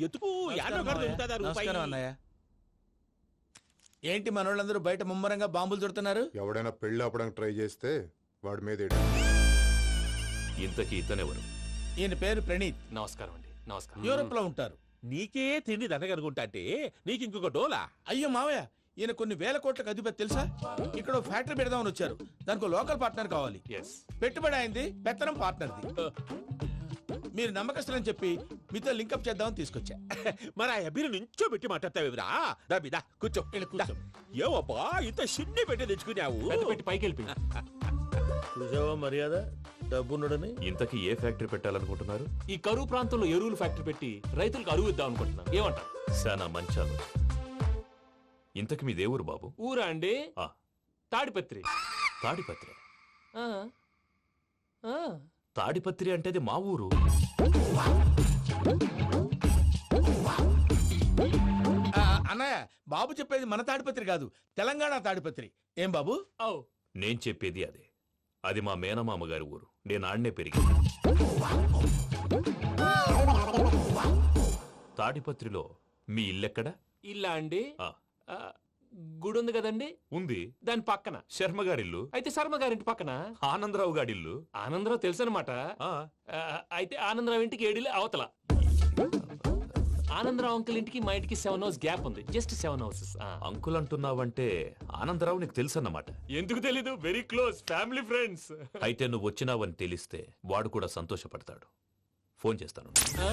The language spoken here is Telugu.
ఎతుకు యాడో కాడ దొరుకుతుందా రూపాయి? నమస్కారం అన్నయ్య. ఏంటి మనోళ్ళందరూ బయట ముమ్మరంగా బాంబులు దొరుకుతున్నారు? ఎవడైనా పెళ్లి ఆపడానికి ట్రై చేస్తే వాడి మీద ఇంతకీ ఇతనెవరు? ఈయన పేరు ప్రణీత్. నమస్కారం అండి. నమస్కారం. యూరోప్ లో ఉంటారు. నీకే తిండి దండగనుకుంటా అంటే నీకు ఇంకొక డోలా? అయ్యో మావయ్య, ఈయన కొన్ని వేల కోట్లకు అధిపతి తెలుసా? ఇక్కడ ఓ ఫ్యాక్టరీ పెడదామని వచ్చారు. దానికి లోకల్ పార్ట్నర్ కావాలి. ఎస్. పెట్టుబడి అయింది, పెత్తనం పార్ట్నర్ది. మీరు నమ్మకస్తులని చెప్పి మీతో లింకప్ చేద్దామని తీసుకొచ్చా. మరి ఆ అబ్బిని నుంచో పెట్టి మాట్లాడతావేమిరా? దాబిదా కూర్చో. కూర్చో. ఏవబ్బా ఇంత షిన్ని పెట్టి తెచ్చుకున్నావు? పెద్ద పెట్టి పైకి వెళ్ళిపోయి. చూసావా మర్యాద డబ్బున్నడని. ఇంతకీ ఏ ఫ్యాక్టరీ పెట్టాలనుకుంటున్నారు? ఈ కరువు ప్రాంతంలో ఎరువులు ఫ్యాక్టరీ పెట్టి రైతులకు అరువు ఇద్దాం అనుకుంటున్నాను. ఏమంటారు? శానా మంచాలు. ఇంతకి మీ దేవురు బాబు? ఊరా అండి? ఆ, తాడిపత్రి. తాడిపత్రి. ఆ. ఆ. తాడిపత్రి అంటే అది మా ఊరు. అన్నయ్య, బాబు చెప్పేది మన తాడిపత్రి కాదు, తెలంగాణ తాడిపత్రి. ఏం బాబు? ఓ. నేను చెప్పేది అదే. అది మా మేనమామ గారి ఊరు. నేను ఆడనే పెరిగింది. తాడిపత్రిలో మీ ఇల్లెక్కడ? ఇల్లా అండి? ఆ, ఆ, గుడి ఉంది కదండి, ఉంది. దాని పక్కన. శర్మ గారిల్లు. అయితే శర్మ గారింటి పక్కన ఆనందరావు గారిల్లు. ఆనందరావు తెలుసు అనమాట. ఆ, అయితే ఆనందరావు ఇంటికి ఏడిలే అవతల. ఆనందరావు అంకుల్ ఇంటికి మా ఇంటికి 7 హౌస్ గ్యాప్ ఉంది. Just 7 houses. అంకుల్ అంటున్నావంటే ఆనందరావు నీకు తెలుసన్నమాట. ఎందుకు తెలీదు? Very close family friends. అయితే నువ్వు వచ్చినావని తెలిస్తే వాడు కూడా సంతోషపడతాడు. ఫోన్ చేస్తాను. ఆ?